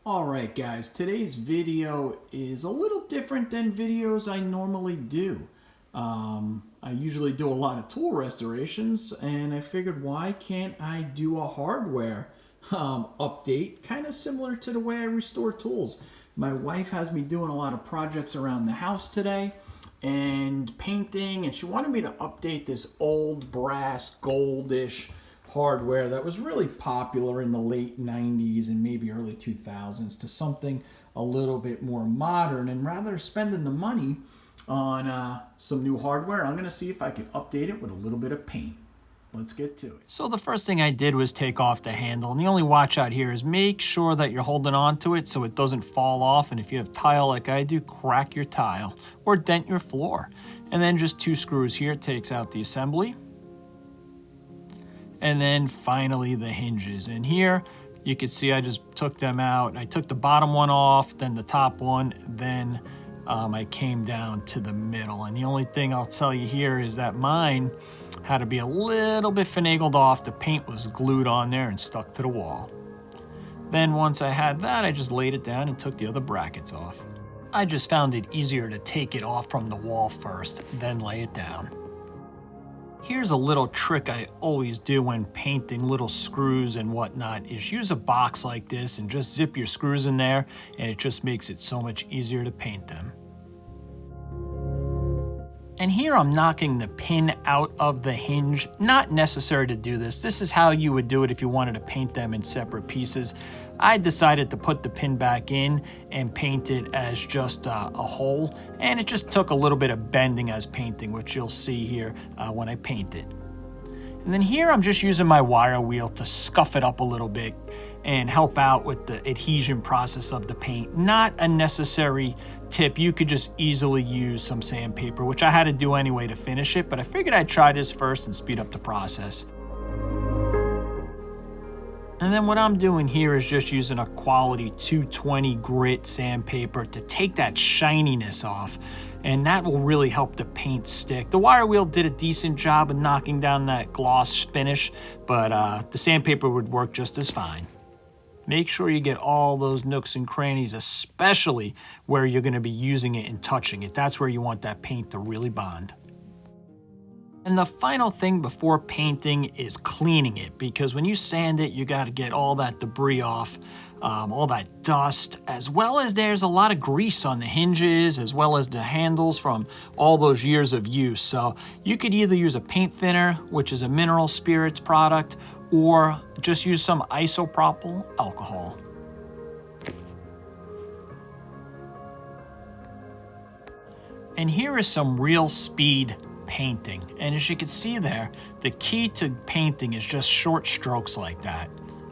Alright guys, today's video is a little different than videos I normally do. I usually do a lot of tool restorations, and I figured why can't I do a hardware update, kind of similar to the way I restore tools. My wife has me doing a lot of projects around the house today and painting, and she wanted me to update this old brass goldish hardware that was really popular in the late 90s and maybe early 2000s to something a little bit more modern. And rather than spending the money on some new hardware, I'm going to see if I can update it with a little bit of paint. Let's get to it. So the first thing I did was take off the handle, and the only watch out here is make sure that you're holding on to it so it doesn't fall off, and if you have tile like I do, crack your tile or dent your floor. And then just 2 screws here takes out the assembly. And then finally the hinges. And here you can see I just took them out. I took the bottom one off, then the top one, then I came down to the middle. And the only thing I'll tell you here is that mine had to be a little bit finagled off. The paint was glued on there and stuck to the wall. Then once I had that, I just laid it down and took the other brackets off. I just found it easier to take it off from the wall first, then lay it down. Here's a little trick I always do when painting little screws and whatnot is use a box like this and just zip your screws in there, and it just makes it so much easier to paint them. And here I'm knocking the pin out of the hinge. Not necessary to do this. This is how you would do it if you wanted to paint them in separate pieces. I decided to put the pin back in and paint it as just a hole, and it just took a little bit of bending as painting, which you'll see here when I paint it. And then here I'm just using my wire wheel to scuff it up a little bit and help out with the adhesion process of the paint. Not a necessary tip. You could just easily use some sandpaper, which I had to do anyway to finish it, but I figured I'd try this first and speed up the process. And then what I'm doing here is just using a quality 220 grit sandpaper to take that shininess off, and that will really help the paint stick. The wire wheel did a decent job of knocking down that gloss finish, but the sandpaper would work just as fine. Make sure you get all those nooks and crannies, especially where you're going to be using it and touching it. That's where you want that paint to really bond. And the final thing before painting is cleaning it, because when you sand it, you got to get all that debris off, all that dust, as well as there's a lot of grease on the hinges, as well as the handles from all those years of use. So you could either use a paint thinner, which is a mineral spirits product, or just use some isopropyl alcohol. And here is some real speed painting. And as you can see there, the key to painting is just short strokes like that.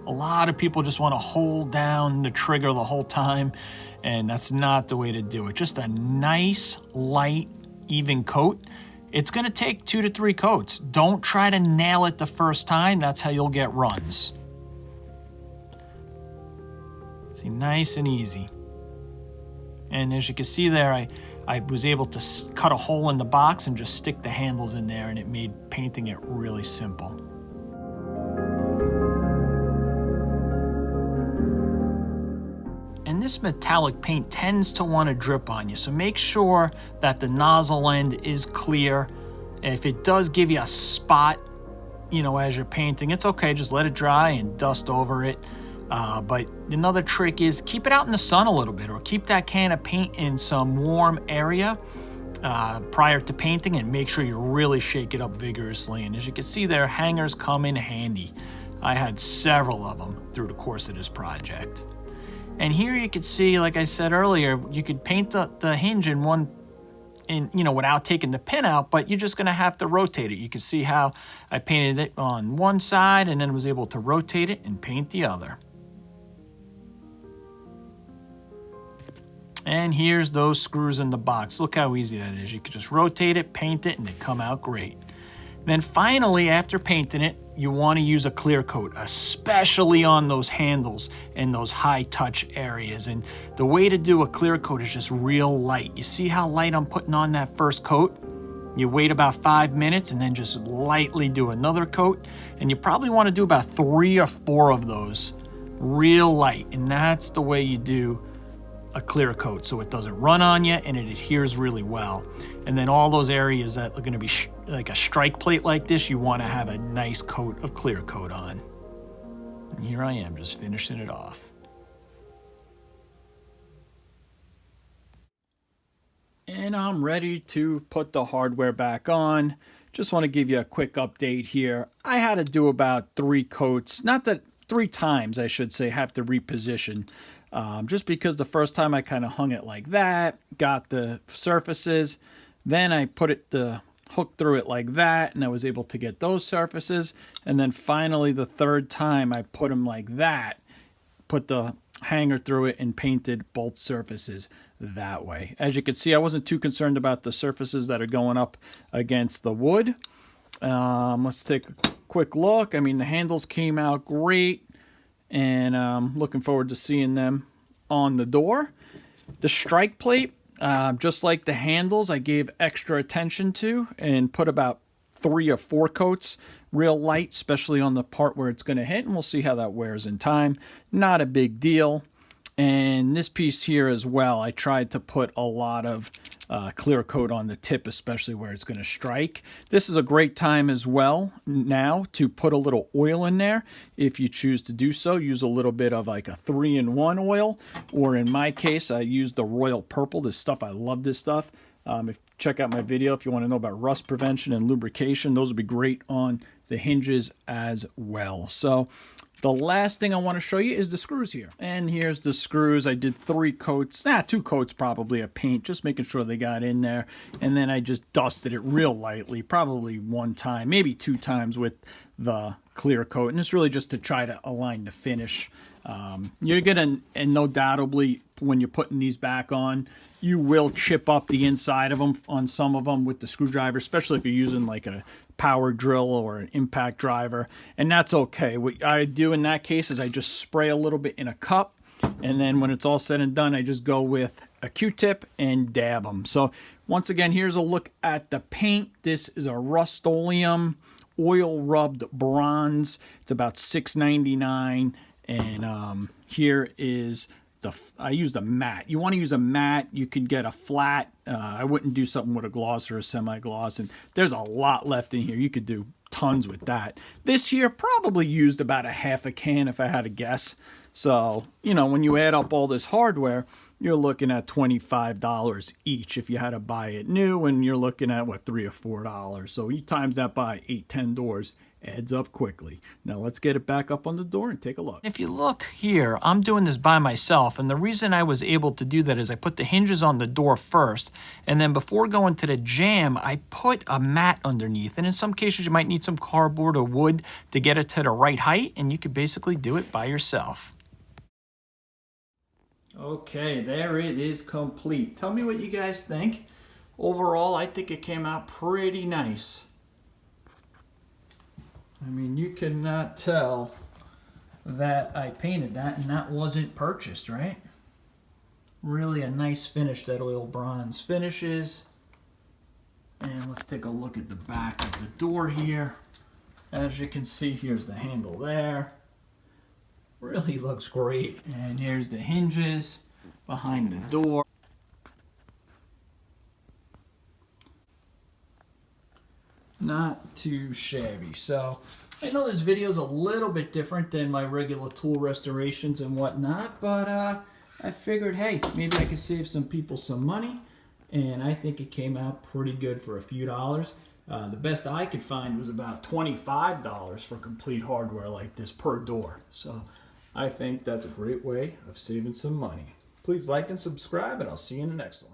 A lot of people just want to hold down the trigger the whole time, and that's not the way to do it. Just a nice, light, even coat. It's going to take 2 to 3 coats. Don't try to nail it the first time. That's how you'll get runs. See, nice and easy. And as you can see there, I was able to cut a hole in the box and just stick the handles in there, and it made painting it really simple. And this metallic paint tends to want to drip on you, so make sure that the nozzle end is clear. If it does give you a spot, as you're painting, it's okay, just let it dry and dust over it. But another trick is keep it out in the sun a little bit, or keep that can of paint in some warm area prior to painting, and make sure you really shake it up vigorously. And as you can see there, hangers come in handy. I had several of them through the course of this project. And here you can see, like I said earlier, you could paint the hinge without taking the pin out, but you're just going to have to rotate it. You can see how I painted it on one side and then was able to rotate it and paint the other. And here's those screws in the box. Look how easy that is. You can just rotate it, paint it, and they come out great. Then finally, after painting it, you want to use a clear coat, especially on those handles and those high touch areas. And the way to do a clear coat is just real light. You see how light I'm putting on that first coat? You wait about 5 minutes and then just lightly do another coat. And you probably want to do about 3 or 4 of those real light, and that's the way you do a clear coat, so it doesn't run on you and it adheres really well. And then all those areas that are going to be like a strike plate like this, you want to have a nice coat of clear coat on. And here I am just finishing it off. And I'm ready to put the hardware back on. Just want to give you a quick update here. I had to do about 3 coats, not that 3 times I should say, have to reposition. Just because the first time I kind of hung it like that, got the surfaces, then I put the hook through it like that, and I was able to get those surfaces, and then finally the third time I put them like that, put the hanger through it and painted both surfaces that way. As you can see, I wasn't too concerned about the surfaces that are going up against the wood. Let's take a quick look. I mean, the handles came out great, and I'm looking forward to seeing them on the door. The strike plate, just like the handles, I gave extra attention to and put about 3 or 4 coats real light, especially on the part where it's going to hit, and we'll see how that wears in time. Not a big deal. And this piece here as well, I tried to put a lot of clear coat on the tip, especially where it's going to strike. This is a great time as well now to put a little oil in there. If you choose to do so, use a little bit of like a 3-in-1 oil, or in my case, I used the Royal Purple. This stuff, I love this stuff. Check out my video if you want to know about rust prevention and lubrication. Those would be great on the hinges as well. So the last thing I want to show you is the screws here. And here's the screws. I did 3 coats, 2 coats probably of paint, just making sure they got in there. And then I just dusted it real lightly, probably 1 time, maybe 2 times with the clear coat. And it's really just to try to align the finish. You're gonna, and no doubtably, when you're putting these back on, you will chip up the inside of them on some of them with the screwdriver, especially if you're using like a power drill or an impact driver, and that's okay. What I do in that case is I just spray a little bit in a cup, and then when it's all said and done, I just go with a Q-tip and dab them. So once again, here's a look at the paint. This is a Rust-Oleum oil rubbed bronze. It's about $6.99, and here is I used a matte. You want to use a matte. You could get a flat. I wouldn't do something with a gloss or a semi-gloss, and there's a lot left in here. You could do tons with that. This here probably used about a half a can if I had to guess. So, you know, when you add up all this hardware, you're looking at $25 each if you had to buy it new, and you're looking at, what, $3 or $4. So you times that by 8-10 doors, adds up quickly. Now let's get it back up on the door and take a look. If you look here, I'm doing this by myself, and the reason I was able to do that is I put the hinges on the door first, and then before going to the jamb, I put a mat underneath. And in some cases, you might need some cardboard or wood to get it to the right height, and you could basically do it by yourself. Okay, there it is complete. Tell me what you guys think. Overall, I think it came out pretty nice. I mean, you cannot tell that I painted that and that wasn't purchased, right? Really a nice finish that oil bronze finishes. And let's take a look at the back of the door here. As you can see, here's the handle there. Really looks great. And here's the hinges behind the door. Not too shabby. So I know this video is a little bit different than my regular tool restorations and whatnot, but I figured, hey, maybe I could save some people some money, and I think it came out pretty good for a few dollars. The best I could find was about $25 for complete hardware like this per door. So I think that's a great way of saving some money. Please like and subscribe, and I'll see you in the next one.